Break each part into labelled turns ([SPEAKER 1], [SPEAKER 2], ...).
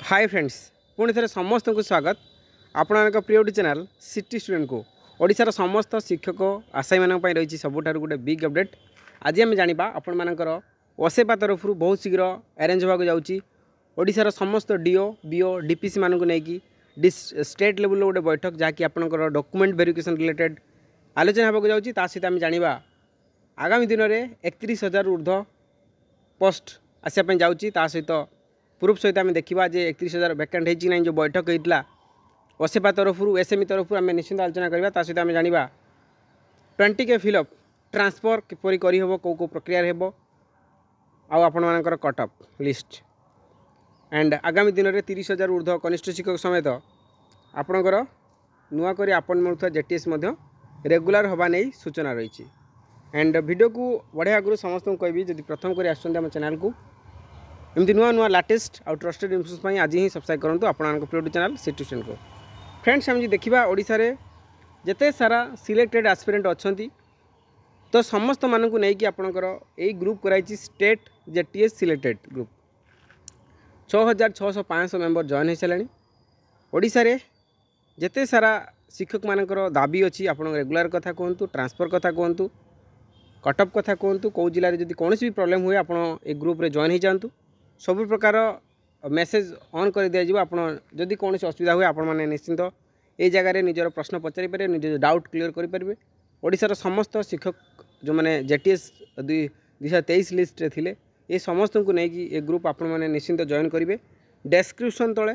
[SPEAKER 1] Hi friends पुणी थे समस्त को स्वागत आपण प्रिय यूट्यूब चैनल सिटी स्टूडेंट को ओडिशार समस्त शिक्षक आशायी मानक रही सबुठ गोटे बिग अपडेट। आज आम जाना आपण मानकर ओसेपा तरफ बहुत शीघ्र अरेंज होगा जाऊँगी ओडिशार समस्त डीओ बीओ डीपीसी मानक नहीं स्टेट लेवल गोटे बैठक जहाँकि आपंकर डॉक्यूमेंट वेरिफिकेशन रिलेटेड आलोचना होगा जाऊँगी सहित आम जाना आगामी दिन में 31,000 ऊर्ध्व पोस्ट आसापी जाऊँगी सहित प्रूफ सहित आम देखा जे 31,000 वैकेंट होती ना जो बैठक होता ओसेपा तरफ एसएमई तरफ आम निश्चिंत आलोचना करवा सहित आम जाना 20K फिलअप ट्रांसफर किपरि करहब कौ प्रक्रिया हेब आपण मानकर कटअप लिस्ट एंड आगामी दिन में 30,000 ऊर्ध्व कनिष्ठ शिक्षक समेत आपणकर नुआ कर अपॉइंटमेंट जेटीएस रेगुलर हवा नहीं सूचना रही एंड वीडियो को बढ़िया आगु समस्त कहबी जब प्रथम कर आम चैनल को एमती नुआ नुआ लेटेस्ट आउ ट्रस्टेड इन्फॉर्मेशन आज ही सब्सक्राइब करूँ आपण प्रिय चैनल सिटी स्टूडेंट को। फ्रेंड्स आम देखा ओडिशा रे जेते सारा सिलेक्टेड एस्पिरेंट अच्छा तो समस्त मानक नहीं आपणकर यही ग्रुप कराई state JTS selected group 6,600-500 member join हो सारे ओडिशा रे जेते सारा शिक्षक मानकर दाबी अच्छी आप रेगुलर कथा कहतु ट्रांसफर कथा कहतु कटअप कथा कहतु कौ जिले में कौन भी प्रॉब्लम हुए आप ग्रुप रे जॉइन हो जातु सब प्रकार मेसेज ऑन कर दिज्व आपड़ी कौन असुविधा हुए आपण मैंने निश्चिंत ये जगह निजर प्रश्न पचारि पारे निज डाउट क्लीयर करेंगे। ओडिशार समस्त शिक्षक जो मैंने जेटीएस 2023 लिस्ट थे ये समस्त को लेकिन ये ग्रुप आपण मैंने निश्चिंत जॉइन करेंगे। डेस्क्रिप्शन तले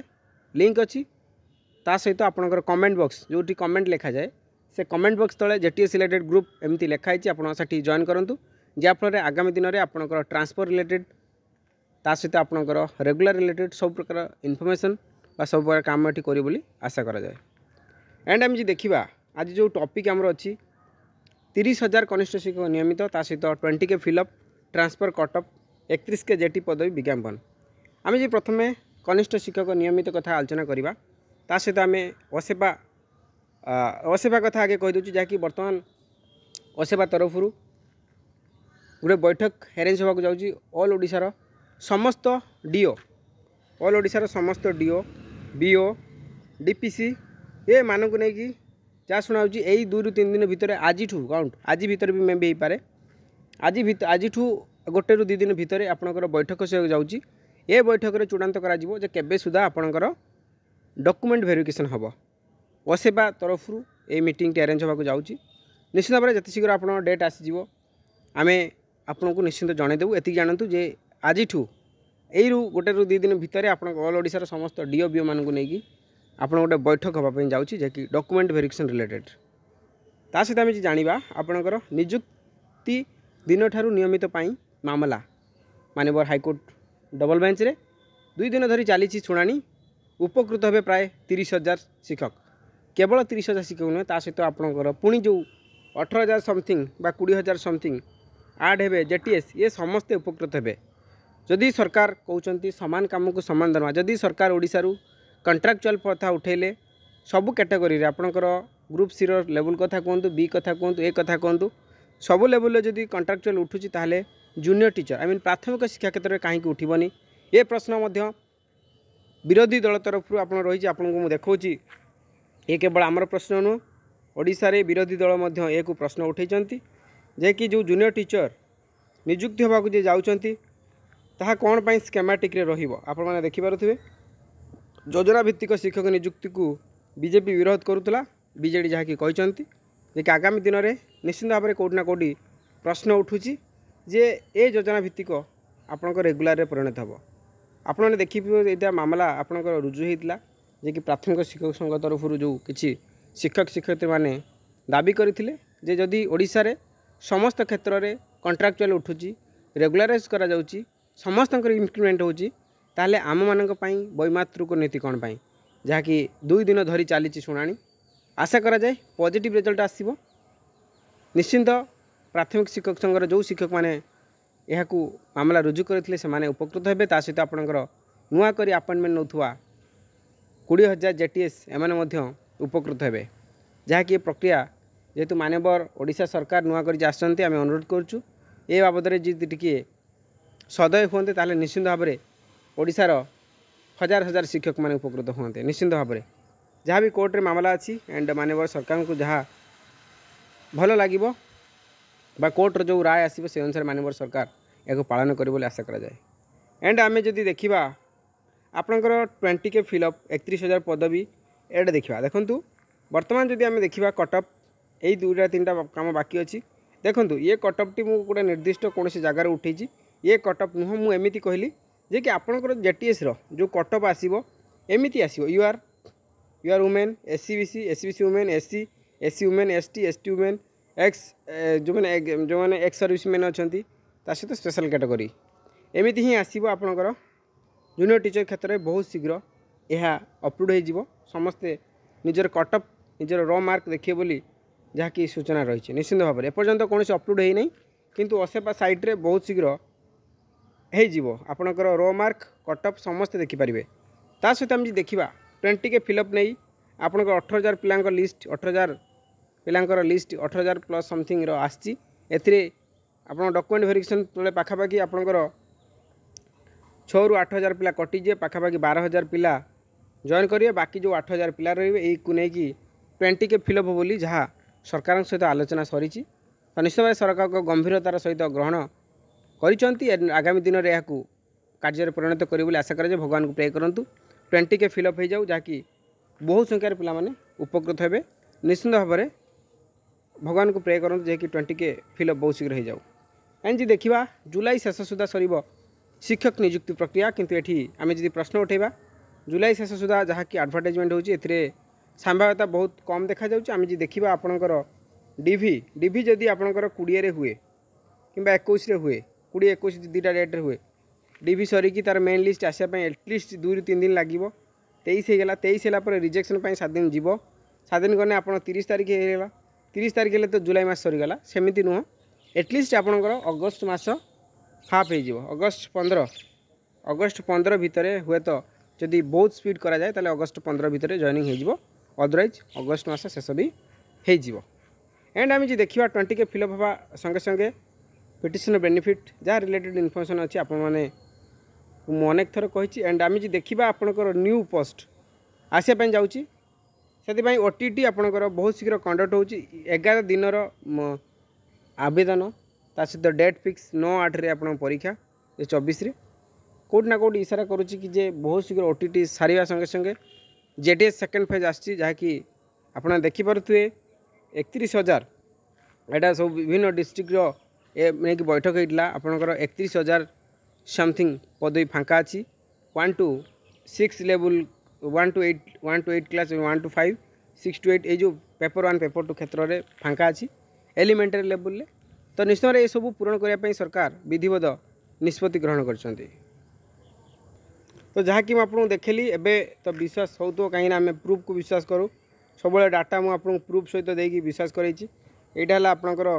[SPEAKER 1] लिंक अच्छी सहित आपंकर कमेंट बॉक्स जो कमेंट लिखा जाए से कमेंट बॉक्स तले जेटीएस सिलेक्टेड ग्रुप एमती लिखाई आपठी जॉइन करूँ जहाँफल आगामी दिन में आपंकर ट्रांसफर रिलेटेड सहित आपंकर रेगुलर रिलेटेड सब प्रकार इनफॉरमेशन सब प्रकार काम ये करी आशा करा जाए। एंड आम जी देखा आज जो टॉपिक आमर अच्छी 30,000 कनिष्ठ शिक्षक नियमित सहित 20K fill up transfer cut up 31K jetty पदवी विज्ञापन आम जी प्रथम कनिष्ठ शिक्षक नियमित कथा आलोचना करवा सहित आम ओसेपा कथा आगे कहीदे जहाँकि बर्तमान ओसेपा तरफ गोटे बैठक अरेंज होगा जाऊँगी ऑल ओडिशार समस्त डीओ ऑल ओडिशार समस्त डीओ बीओ डीपीसी ये मानक नहीं जहाँ शुणा यही 2 ରୁ 3 दिन भितर आज काउंट आज भितर भी मे भी हो पारे आज 1 ରୁ 2 दिन भितर आपंकर बैठक से जाऊँगी ये बैठक में चूड़ांत कर केबे सुधा आपंकर डॉक्यूमेंट वेरिफिकेशन हम ओसेपा तरफ ये मीटिंग अरेंज होगा जाऊँगी निश्चित भाव में जिते शीघ्र आप डेट आसीज आम आपन को निश्चिंत जनईदेवु एति जानतु जे आज यही 1 ରୁ 2 दिन भितर आप ऑल ओडिशार समस्त डीओ बीओ मानक नहीं आप गोटे बैठक हाँपाई जाऊँगी जैकि डॉक्यूमेंट वेरिफिकेशन रिलेटेड सहित आम जाना आपणकर निजुक्ति दिन ठारू नियमित मामला माननीय हाईकोर्ट डबल बेंच रे 2 दिन धरी चली शुणाणी उपकृत हे प्राय 30,000 शिक्षक केवल 30,000 शिक्षक नुहे सहित आपणकर पुणी जो 18,000 समथिंग 20,000 समथिंग आड हे जेटीएस ये समस्ते उपकृत हे जदि सरकार कहते सामान काम को सामान दरमा जदि सरकार ओडिशारू कंट्राक्चुअल प्रथा उठेले सबू कैटेगरी आपणकर ग्रुप सी लेवल कथा कहतु बी कथा कहतु ए कथा कहतु सबू लेवल जदि कंट्राक्चुअल उठुची ताहले जूनियर टीचर आई मीन प्राथमिक शिक्षा क्षेत्र में कहीं उठबनी ये प्रश्न विरोधी दल तरफ रही आपको देखा ये केवल आमर प्रश्न नुह ओडिशा रे विरोधी दल एक प्रश्न उठे जे कि जो जूनियर टीचर निजुक्ति होगा जे जाउछंती ताहा कौन पाई स्केमेटिक आपण मैंने देखिपे योजना भित्तिक शिक्षक निजुक्ति को बीजेपी विरोध करुला बीजेडी जहाँकि कहते कि आगामी दिन में निश्चित भाव में कौटना कौटी प्रश्न उठुची जे ए योजना भित्तिक आपण रेगुलर रे परिणत हम आपने देखिए मामला आपंकर रुजु होता जे कि प्राथमिक शिक्षक संघ तरफ जो किसी शिक्षक शिक्षयित्री मैंने दाबी करते जे जदि ओडिशा रे समस्त क्षेत्र में कंट्राक्चुअल उठुची रेगुलाराइज करा जाउची समस्त इंक्रीमेंट होची ताले आम मानक पई वैमातृक नीति कौन पाई जहाँकि 2 दिन धरी चली शुणाणी आशा करा जाए पॉजिटिव रिजल्ट आसीबो निश्चिंत प्राथमिक शिक्षक संघर जो शिक्षक माने यह मामला रुजु करथिले से माने उपकृत हेबे सहित आपणकर नुआ करी अपॉइंटमेंट नौथुआ 20,000 जेटीएस एमाने मध्य उपकृत हेबे जहाँकि प्रक्रिया जेहेतु मानवर ओडिशा सरकार नुआ कर आसछन्ते आमे अनुरोध करछु ए बाबद रे जी टिके सदय होते ताले निश्चित भाव में ओडिशार हजार हजार शिक्षक मैंने उपकृत हुए निश्चिंत भाव में जहाँ भी कोर्ट रे मामला अच्छी एंड माननीय सरकार को जहाँ भल लगे कोर्टर जो राय आसो से अनुसार माननीय सरकार या पालन कर आशा कराए। एंड आम जदि देखा आपणकर 20 के फिलअप 31,000 पदवी एड देखा देखूँ बर्तमान जदि आम देखा कटअप यही 2-3टा काम बाकी अच्छी देखूँ ये कटअपटी मुझे गोटे निर्दिष्ट कौन जगार उठे ये कटअप नुह मुझे कहली जे कि आपणकर जेटीएस जो कटअप आसो एमती आसो U R women SC women SC women ST women ex जो मैंने एक्स सर्विस मैन अच्छा सहित स्पेशल कैटेगरी एमती ही आसो आपणकर जूनियर टीचर क्षेत्र में बहुत शीघ्र यह अपलोड हो समस्ते निजर कटअप निजर र मार्क देखिए बोली जहाँकि सूचना रही निश्चिंत भाव में एपर्यंत कौन अपलोड होना किंतु असेपा साइट्रे बहुत शीघ्र हो आपणकर र मार्क कटअप समस्ते देखिपारे ता सहित आम देखा 20 के फिलअप नहीं आपणकर 18,000 पिला लिस्ट 18,000 पिलांकर लिस्ट 18,000 प्लस समथिंग आसी आप डॉक्यूमेंट वेरिफिकेशन तले पाखापाखि आपणकर 6 ରୁ 8,000 पिला कटिजे पाखापाखि 12,000 पिला जॉइन करेंगे बाकी जो 8,000 पिला रही यही 20 के फिलअप बोली जहाँ सरकार सहित आलोचना सरी तो निश्चित भाव सरकार को गंभीरतार सहित ग्रहण कर आगामी दिन में यह कार्य परिणत करें आशा करें भगवान को प्रे करूँ 20 के फिलअप हो जाऊ जहाँकि बहुत संख्यार पिला माने उपकृत हे निश्चित भाव में भगवान को प्रे करूँ जे कि 20 के फिलअप बहुत शीघ्र हो जाऊ। एंड जी देखा जुलाई शेष सुधा सर शिक्षक नियुक्ति प्रक्रिया किंतु ये आम जी प्रश्न उठेबा जुलाई शेष सुधा जहाँकि आडभर्टाइजमेंट होती संभाव्यता बहुत कम देखा जाउछि। आम जी देखा आपणकर डीवी जदि आपणकर 20 हुए कि 21 हुए 20-21 दुईटा डेट्रे हुए डीवी सरिकी तार मेन लिस्ट आसापी एटलिस्ट 2 ରୁ 3 दिन लगे 23 होगा 23 है रिजेक्शन 7 दिन जीव 7 दिन गने आप 30 तारीख होगा 30 तारीख हेले तो जुलाई मास सरीगला सेमती नुह एटलिस्ट आपणकर अगस्ट मास हाफ हो अगस्ट 15 भितर हुए तो जदि बहुत स्पीड करा जाए ताले अगस्ट 15 भितर जॉइनिंग हो अदरवाइज अगस्ट मास शेष भी हो। एंड आम जी देखा 20 के फिलअप हवा संगे संगे पिटिशन बेनिफिट जहाँ रिलेटेड इनफर्मेशन अच्छी आप अनेक थर कही। एंड आम जी देखा आपणकर न्यू पोस्ट आसापी जाऊँगी से ओटीटी आपणकर बहुत शीघ्र कंडक्ट हो 11 दिन आवेदन ता सहित डेट फिक्स 9/8 आप परीक्षा 24 कौट ना कौट इशारा करुच्ची कि जे बहुत शीघ्र ओटीटी सारे संगे संगे जेटीएस सेकेंड फेज आसी जहाँकि आप देखिपे 31,000 एटा सब विभिन्न डिस्ट्रिक्टर नहीं बैठक होता आपंकर 31,000 समथिंग पदवी फांका अच्छी 1 to 6 level 1 to 8 class 1 to 5 6 to 8 ये पेपर 1 पेपर 2 क्षेत्र में फांका अच्छी एलिमेंटरी लेवल तो निश्चित भाव ये सब पूरण करने सरकार विधिवत निष्पत्ति ग्रहण कर तो जहाँकि मुझे देखली एवं तो विश्वास हो तो कहीं आम प्रूफ को विश्वास करूँ सब डाटा मुझे प्रूफ सहित देकी विश्वास करा आपंकर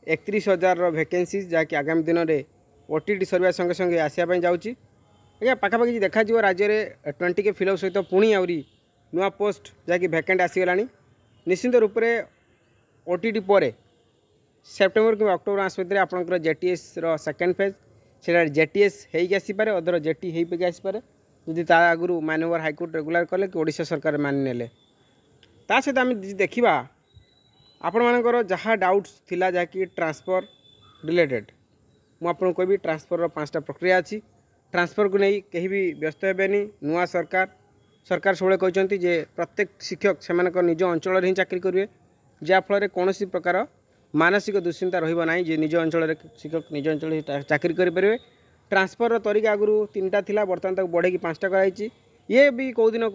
[SPEAKER 1] 31,000 वैकेंसीज जहाँकि आगामी दिन में ओटीटी सरवा संगे संगे आसापी जाऊँगी आज्ञा पाखापाखि देखा राज्य में 20 के फिलअप सहित पुणी आहरी नुआ पोस्ट जहाँकि भैकेंट आसीगला निश्चित रूप से ओटीटी पर सेप्टेम्बर कि अक्टोबर मास भितर आपंकर जेटीएस सेकेंड फेज से जेटीएस होपारे अदर जेटी हो आसपे जदि ता आगु माननीय हाईकोर्ट रेगुलर कले कि ओडिशा सरकार मानि नेले ता सहित आम देखा आपण मानकर जहाँ डाउट्स थिला जहाँकि ट्रांसफर रिलेटेड मुझे कहबी ट्रांसफर 5टा प्रक्रिया अच्छी ट्रांसफर को नहीं कहीं भी व्यस्त हेबेनी नुआ सरकार सब कहते जे प्रत्येक शिक्षक से निज अंचल ही चाकरी करेंगे जहाँफल कौन प्रकार मानसिक दुश्चिंता रहा जे निज अंचल शिक्षक निज अंचल चाकरी करेंगे ट्रांसफर तरीका आगु 3टा थिला बर्तमान तक बढ़े 5टा कराई ये भी कौ दिन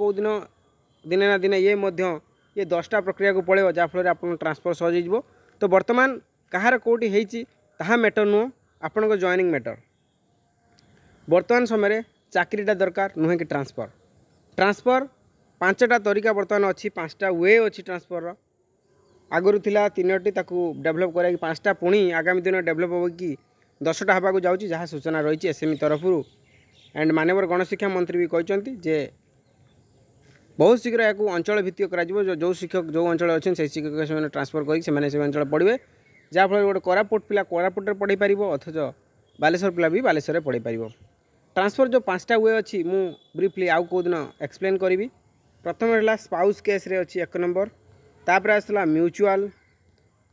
[SPEAKER 1] दिने ना दिने ये 10टा प्रक्रिया को पड़े जहाँफल आप ट्रांसफर सहज हो तो बर्तमान कहार कौटी होता मैटर नुह आपण जॉइनिंग मैटर बर्तमान समय चाकरीटा दरकार नुहे कि ट्रांसफर 5टा तरीका बर्तमान अच्छी 5टा वे अच्छी ट्रांसफर आगुरी थिला 3टी डेभलप करा 5टा पुणी आगामी दिन डेभलप हो कि 10टा हवा जाऊँगी जहाँ सूचना रही एसएमई तरफ एंड माननीय गणशिक्षा मंत्री भी कहते जे बहुत शीघ्र या अंचल भित्तिक कर जो शिक्षक जो अंचल अच्छे से शिक्षक से ट्रांसफर कर अंचल पढ़े जहाँफल गोटे कोरापुट पिला कोरापुट पढ़ी पार अथच बालेश्वर पिला भी बालेश्वर पढ़ी पार ट्रांसफर जो 5टा वे अच्छी मु ब्रीफली आउ को दिन एक्सप्लेन करी। प्रथम है स्पाउस केस रे अच्छी 1 नंबर, तापर आसला म्यूचुअल,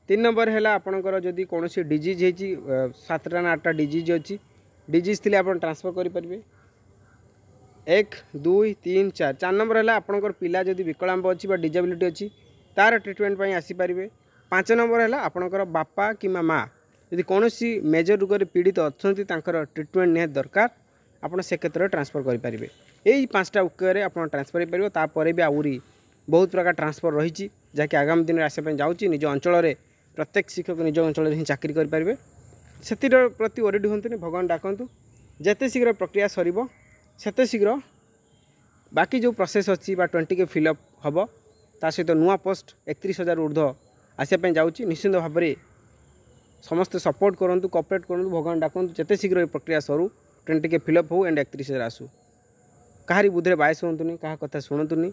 [SPEAKER 1] 3 नंबर है आपंकर जदि कौन डिजीज होती 7टा ना 8टा डिजीज अच्छी, डिजीज थी आप ट्रांसफर करेंगे 1 2 3 4। 4 नंबर है आपंकर पिला जदि विकलांग अच्छी डिजेबिलिटी अच्छी तार ट्रिटमेंट आसीपारे। 5 नंबर है आपंकर बापा कि माँ यदि कौन मेजर रोग पीड़ित अच्छा ट्रिटमेंट निहाती दरकार आपड़ से क्षेत्र में ट्रांसफर करेंगे। यही 5टा उपाय आप ट्रांसफर हो पार। तापर भी आहरी बहुत प्रकार ट्रांसफर रही जहाँकि आगामी दिन में आसपा जाऊँगी। निज अंचल प्रत्येक शिक्षक निज अंचल ही चाकरी करेंगे। से प्रति ओरिड हूँ भगवान डाकतु जिते शीघ्र प्रक्रिया सर से शीघ्र बाकी जो प्रोसेस अच्छी 20K फिलअप हम ता सहित नुआ पोस्ट 31,000 ऊर्ध्व आसपा जाऊँगी। निश्चिंत भाव में समस्त सपोर्ट करूँ कोऑपरेट करूँ भगवान डाकतु जिते शीघ्र प्रक्रिया सरू 20K फिलअप हो एंड 31,000 आसू। कहारी बुद्धि बायस हूँ क्या कथा शुणुनि।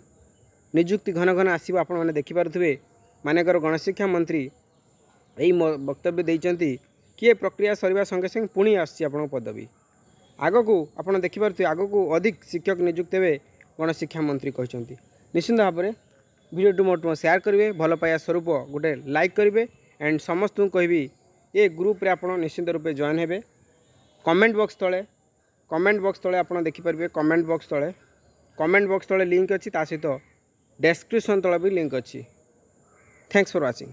[SPEAKER 1] निजुक्ति घन घन आसो आपण मैंने देखिपे मानकर गणशिक्षा मंत्री यही वक्तव्य देते कि प्रक्रिया सरवा संगे संगे पुणी आसो पदवी आग को आप देखिपे आग को अधिक शिक्षक नियुक्त हे गणशिक्षा मंत्री कहते। निश्चिंत भाव में वीडियो मोट शेयर करेंगे भल पाया स्वरूप गोटे लाइक करेंगे एंड समस्त कहबी ये ग्रुप रे आप निश्चिंत रूपे जॉइन हे। कमेंट बॉक्स तले आप देखिपारे कमेंट बॉक्स तले लिंक अच्छी सहित डेस्क्रिप्शन तले भी लिंक अच्छी। Thanks for watching.